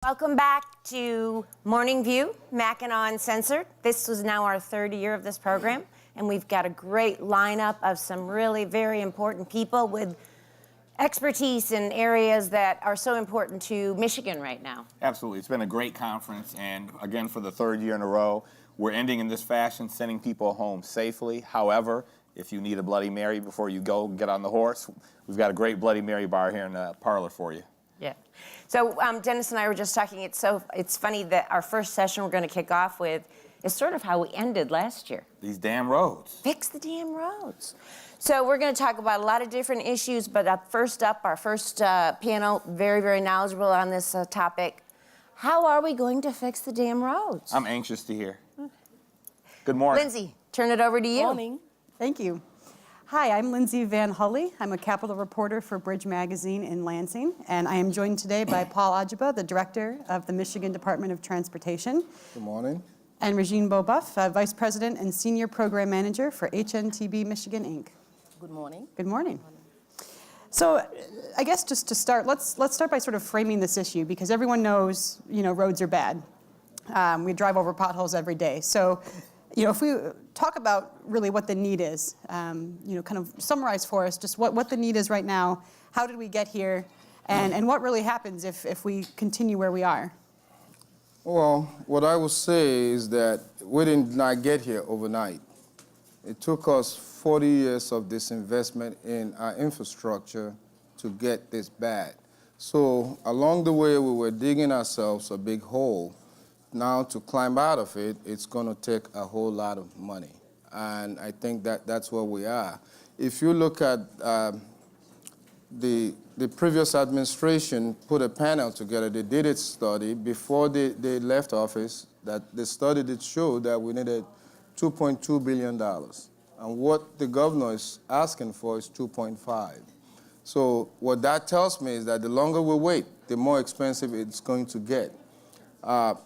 Welcome back to Morning View, Mackinac Uncensored. This was now our third year of this program, and we've got a great lineup of some really very important people with expertise in areas that are so important to Michigan right now. Absolutely. It's been a great conference, and again, for the third year in a row, we're ending in this fashion, sending people home safely. However, if you need a Bloody Mary before you go get on the horse, we've got a great Bloody Mary bar here in the parlor for you. Yeah. So Dennis and I were just talking. It's funny that our first session we're going to kick off with is sort of how we ended last year. These damn roads. Fix the damn roads. So we're going to talk about a lot of different issues, but our first panel, very, very knowledgeable on this topic. How are we going to fix the damn roads? I'm anxious to hear. Good morning. Lindsay, turn it over to you. Good morning. Thank you. Hi, I'm Lindsay Van Hully. I'm a Capitol reporter for Bridge Magazine in Lansing, and I am joined today by Paul Ajaba, the director of the Michigan Department of Transportation. Good morning. And Regine Beaubuff, Vice President and Senior Program Manager for HNTB Michigan, Inc. Good morning. Good morning. So I guess just to start, let's start by sort of framing this issue, because everyone knows, roads are bad. We drive over potholes every day. So, if we talk about really what the need is, kind of summarize for us just what the need is right now, how did we get here, and what really happens if we continue where we are? Well, what I would say is that we did not get here overnight. It took us 40 years of disinvestment in our infrastructure to get this bad. So along the way, we were digging ourselves a big hole. Now to climb out of it, it's going to take a whole lot of money. And I think that's where we are. If you look at the previous administration put a panel together, they did its study before they left office, that the study did show that we needed $2.2 billion. And what the governor is asking for is 2.5. So what that tells me is that the longer we wait, the more expensive it's going to get. The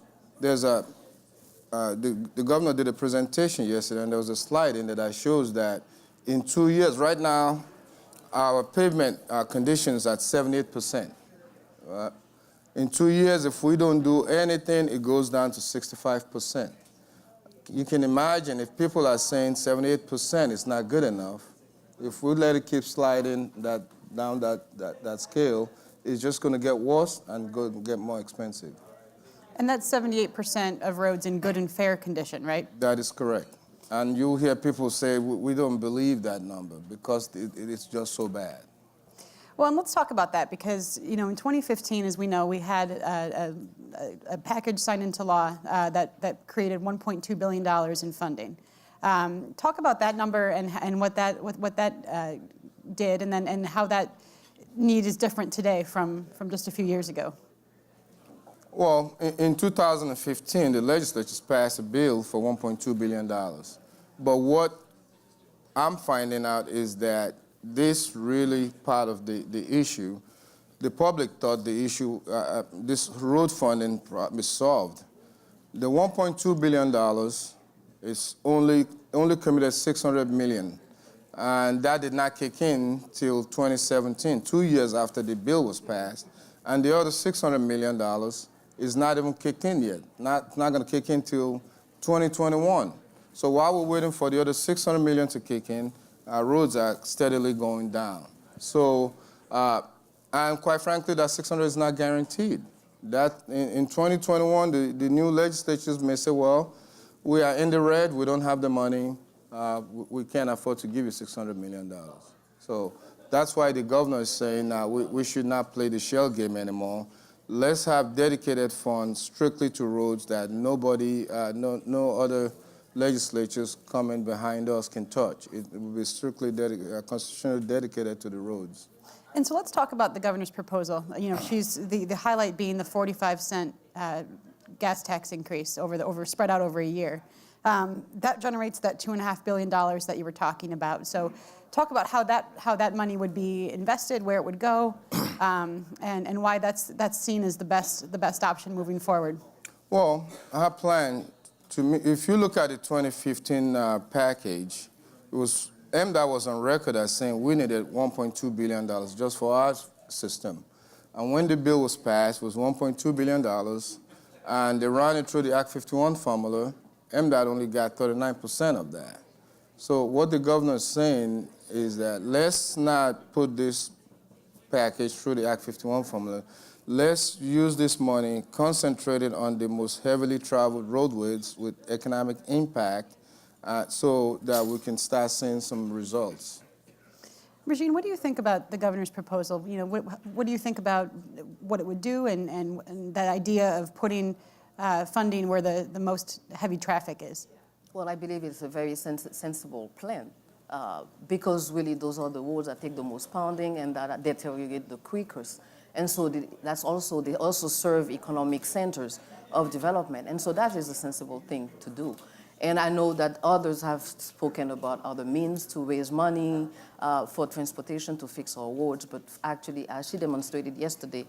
governor did a presentation yesterday, and there was a slide in there that shows that in 2 years, right now, our pavement conditions at 78%. In 2 years, if we don't do anything, it goes down to 65%. You can imagine if people are saying 78% is not good enough, if we let it keep sliding down that scale, it's just going to get worse and get more expensive. And that's 78% of roads in good and fair condition, right? That is correct. And you'll hear people say, we don't believe that number because it is just so bad. Well, and let's talk about that because, in 2015, as we know, we had a package signed into law that created $1.2 billion in funding. Talk about that number and what that did, and how that need is different today from just a few years ago. Well, in 2015, the legislature passed a bill for $1.2 billion. But what I'm finding out is that this really part of the issue, the public thought the issue, this road funding is solved. The $1.2 billion is only committed $600 million. And that did not kick in till 2017, 2 years after the bill was passed. And the other $600 million is not even kicked in yet. Not going to kick in till 2021. So while we're waiting for the other $600 million to kick in, our roads are steadily going down. So, and quite frankly, that $600 is not guaranteed. That in 2021, the new legislatures may say, well, we are in the red, we don't have the money, we can't afford to give you $600 million. So that's why the governor is saying we should not play the shell game anymore. Let's have dedicated funds strictly to roads that nobody, no other legislatures coming behind us can touch. It will be strictly constitutionally dedicated to the roads. And so let's talk about the governor's proposal. She's the highlight being the 45-cent gas tax increase spread out over a year. That generates that $2.5 billion that you were talking about. So talk about how that money would be invested, where it would go, and why that's seen as the best option moving forward. Well, our plan, if you look at the 2015 package, MDOT was on record as saying we needed $1.2 billion just for our system. And when the bill was passed, it was $1.2 billion, and they ran it through the Act 51 formula. MDOT only got 39% of that. So what the governor is saying is that let's not put this package through the Act 51 formula. Let's use this money concentrated on the most heavily traveled roadways with economic impact so that we can start seeing some results. Regine, what do you think about the governor's proposal? You know, what do you think about what it would do and that idea of putting funding where the most heavy traffic is? Well, I believe it's a very sensible plan because really those are the roads that take the most pounding and that deteriorate the quickest. And so they also serve economic centers of development. And so that is a sensible thing to do. And I know that others have spoken about other means to raise money for transportation to fix our roads. But actually, as she demonstrated yesterday,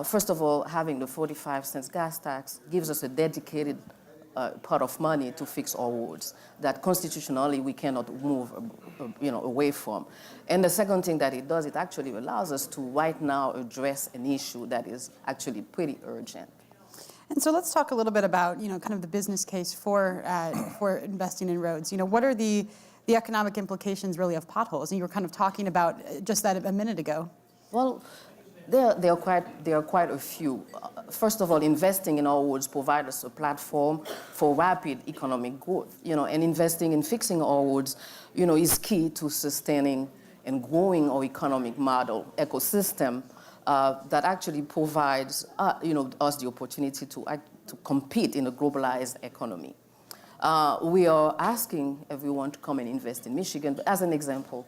first of all, having the 45 cents gas tax gives us a dedicated pot of money to fix our roads that constitutionally we cannot move away from. And the second thing that it does, it actually allows us to right now address an issue that is actually pretty urgent. And so let's talk a little bit about, kind of the business case for investing in roads. What are the economic implications really of potholes? And you were kind of talking about just that a minute ago. Well, there are quite a few. First of all, investing in our roads provides us a platform for rapid economic growth. And investing in fixing our roads, is key to sustaining and growing our economic model ecosystem. That actually provides us the opportunity to compete in a globalized economy. We are asking everyone to come and invest in Michigan. But as an example,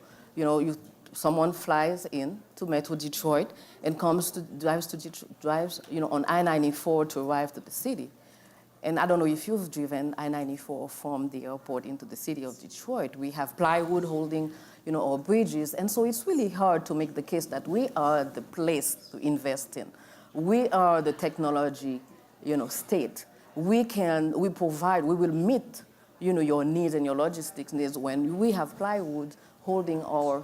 someone flies in to Metro Detroit and drives on I-94 to arrive to the city. And I don't know if you've driven I-94 from the airport into the city of Detroit. We have plywood holding our bridges. And so it's really hard to make the case that we are the place to invest in. We are the technology, state. We will meet, your needs and your logistics needs when we have plywood holding our,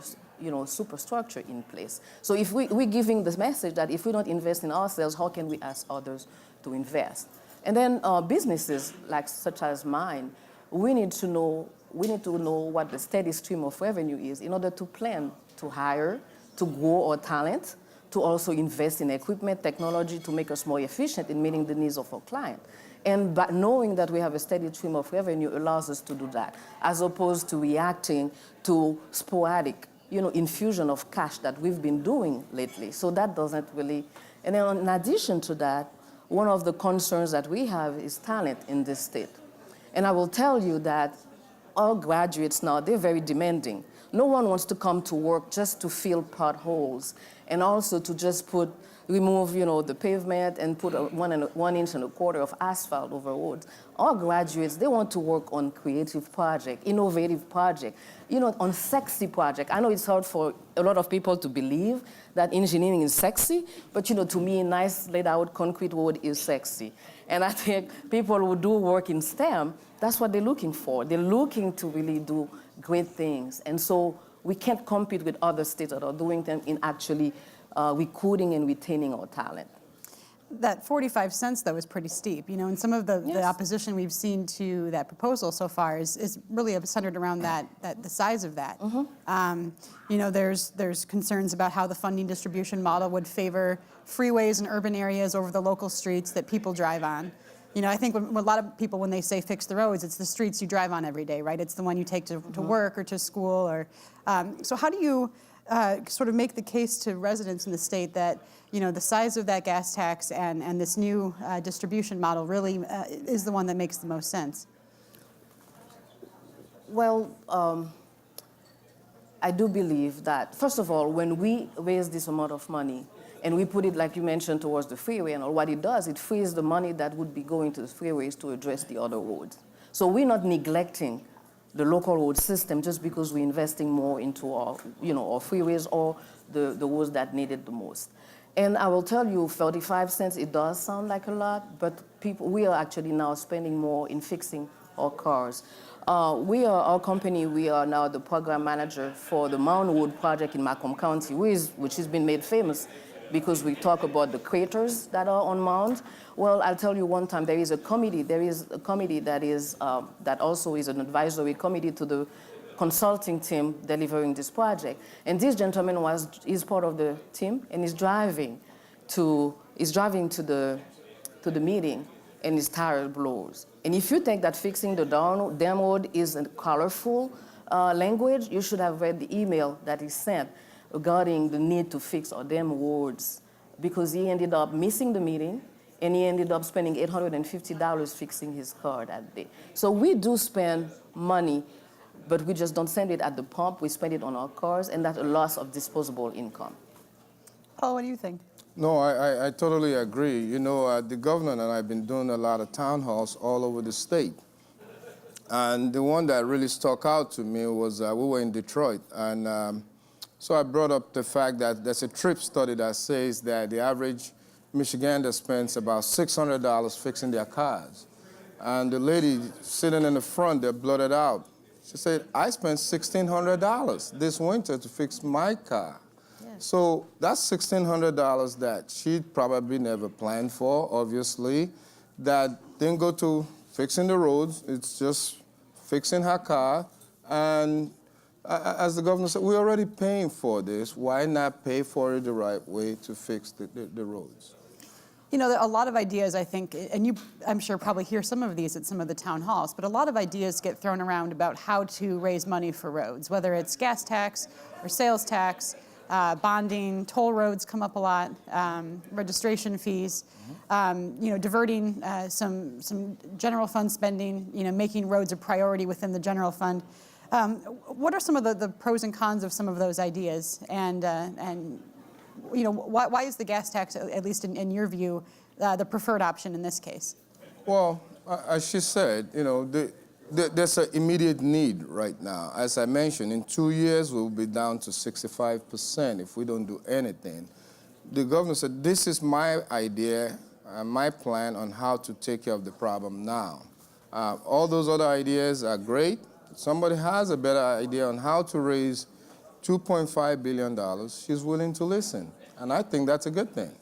superstructure in place. So if we're giving this message that if we don't invest in ourselves, how can we ask others to invest? And then businesses such as mine, we need to know what the steady stream of revenue is in order to plan, to hire, to grow our talent, to also invest in equipment, technology to make us more efficient in meeting the needs of our client. And by knowing that we have a steady stream of revenue allows us to do that, as opposed to reacting to sporadic, infusion of cash that we've been doing lately. So that doesn't really, and then in addition to that, one of the concerns that we have is talent in this state. And I will tell you that all graduates now, they're very demanding. No one wants to come to work just to fill potholes and also to just remove, the pavement and put 1 inch and a quarter of asphalt over roads. All graduates, they want to work on creative project, innovative project, on sexy project. I know it's hard for a lot of people to believe that engineering is sexy, but to me, nice laid out concrete road is sexy. And I think people who do work in STEM, that's what they're looking for. They're looking to really do great things. And so we can't compete with other states that are doing them in actually recruiting and retaining our talent. That 45 cents, though, is pretty steep. And some of the opposition we've seen to that proposal so far is really centered around the size of that. Mm-hmm. There's concerns about how the funding distribution model would favor freeways and urban areas over the local streets that people drive on. I think when a lot of people, when they say fix the roads, it's the streets you drive on every day, right? It's the one you take to work or to school. So how do you sort of make the case to residents in the state that the size of that gas tax and this new distribution model really is the one that makes the most sense? Well, I do believe that, first of all, when we raise this amount of money and we put it, like you mentioned, towards the freeway and all, what it does, it frees the money that would be going to the freeways to address the other roads. So we're not neglecting the local road system just because we're investing more into our, our freeways or the roads that need it the most. And I will tell you, 35 cents, it does sound like a lot, but we are actually now spending more in fixing our cars. Our company, we are now the program manager for the Mound Road project in Macomb County, which has been made famous because we talk about the craters that are on mounds. Well, I'll tell you one time, there is a committee that is, that also is an advisory committee to the consulting team delivering this project. And this gentleman is part of the team and is driving to the meeting, and his tire blows. And if you think that fixing the dam road is a colorful language, you should have read the email that he sent regarding the need to fix our dam roads, because he ended up missing the meeting and he ended up spending $850 fixing his car that day. So we do spend money, but we just don't spend it at the pump. We spend it on our cars, and that's a loss of disposable income. Paul, what do you think? No, I totally agree. You know, the governor and I have been doing a lot of town halls all over the state. And the one that really stuck out to me was we were in Detroit. And so I brought up the fact that there's a trip study that says that the average Michigander spends about $600 fixing their cars. And the lady sitting in the front there blurted out. She said, I spent $1,600 this winter to fix my car. So that's $1,600 that she probably never planned for, obviously, that didn't go to fixing the roads. It's just fixing her car. And as the governor said, we're already paying for this. Why not pay for it the right way to fix the roads? You know, a lot of ideas, I think, and you, I'm sure, probably hear some of these at some of the town halls, but a lot of ideas get thrown around about how to raise money for roads, whether it's gas tax or sales tax. Bonding, toll roads come up a lot, registration fees, you know, diverting some general fund spending, you know, making roads a priority within the general fund. What are some of the pros and cons of some of those ideas? And you know, why is the gas tax, at least in your view, the preferred option in this case? Well, as she said, you know, there's an immediate need right now. As I mentioned, in 2 years, we'll be down to 65% if we don't do anything. The governor said, this is my idea, my plan on how to take care of the problem now. All those other ideas are great. If somebody has a better idea on how to raise $2.5 billion, she's willing to listen. And I think that's a good thing.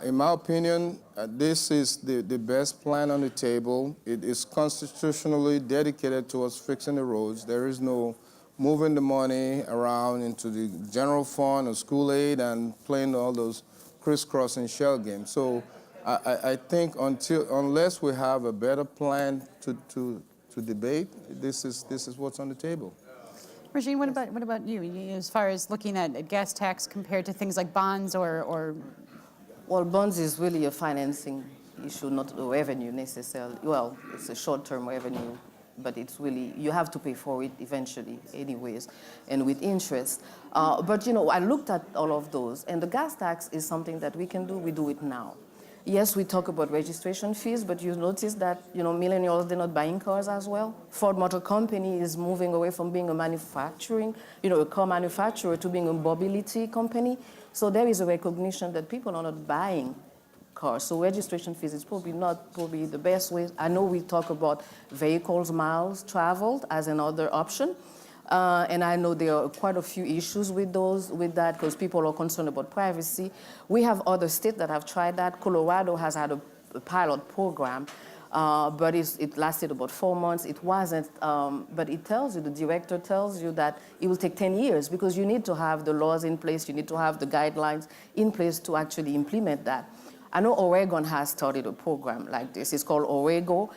In my opinion, this is the best plan on the table. It is constitutionally dedicated towards fixing the roads. There is no moving the money around into the general fund or school aid and playing all those crisscrossing shell games. So I think unless we have a better plan to debate, this is what's on the table. Regine, what about you, as far as looking at gas tax compared to things like bonds or Well, bonds is really a financing issue, not a revenue necessarily. Well, it's a short-term revenue, but it's really, you have to pay for it eventually anyways, and with interest. But, you know, I looked at all of those, and the gas tax is something that we can do. We do it now. Yes, we talk about registration fees, but you notice that, you know, millennials, they're not buying cars as well. Ford Motor Company is moving away from being a manufacturing, you know, a car manufacturer to being a mobility company. So there is a recognition that people are not buying cars. So registration fees is probably not the best way. I know we talk about vehicles miles traveled as another option. And I know there are quite a few issues with that, because people are concerned about privacy. We have other states that have tried that. Colorado has had a pilot program, but it lasted about 4 months. It wasn't, but it tells you, the director tells you that it will take 10 years, because you need to have the laws in place, you need to have the guidelines in place to actually implement that. I know Oregon has started a program like this. It's called Orego,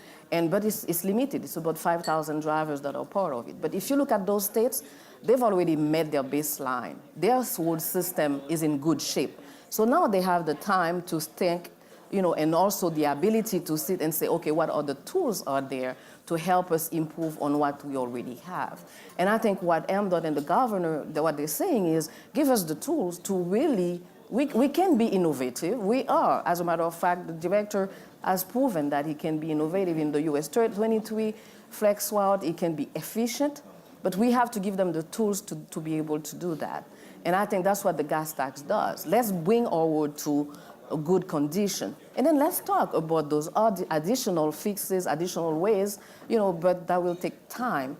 but it's limited. It's about 5,000 drivers that are part of it. But if you look at those states, they've already met their baseline. Their road system is in good shape. So now they have the time to think, you know, and also the ability to sit and say, okay, what other tools are there to help us improve on what we already have? And I think what MDOT and the governor, what they're saying is, give us the tools to really, we can be innovative. We are. As a matter of fact, the director has proven that he can be innovative in the US 23 flex route. He can be efficient, but we have to give them the tools to be able to do that. And I think that's what the gas tax does. Let's bring our road to a good condition. And then let's talk about those additional fixes, additional ways, you know, but that will take time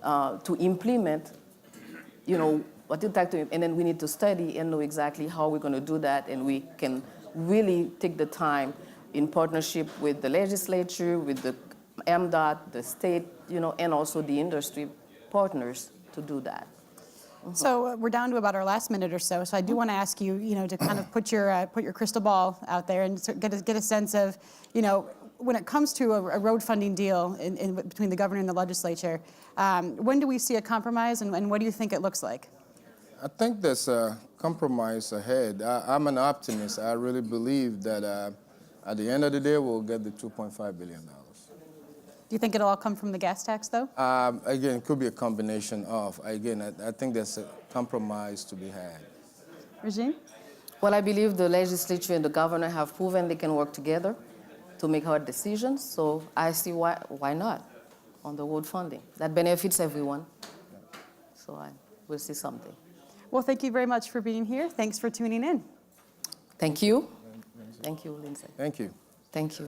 to implement, you know, what it takes to, and then we need to study and know exactly how we're going to do that, and we can really take the time in partnership with the legislature, with the MDOT, the state, and also the industry partners to do that. So we're down to about our last minute or so. So I do want to ask you, to kind of put your crystal ball out there and get a sense of, when it comes to a road funding deal between the governor and the legislature, when do we see a compromise, and what do you think it looks like? I think there's a compromise ahead. I'm an optimist. I really believe that at the end of the day, we'll get the $2.5 billion. Do you think it'll all come from the gas tax, though? Again, it could be a combination of. Again, I think there's a compromise to be had. Regine? Well, I believe the legislature and the governor have proven they can work together to make hard decisions, so I see why not on the road funding. That benefits everyone, so we'll see something. Well, thank you very much for being here. Thanks for tuning in. Thank you. Thank you, Lindsay. Thank you. Thank you.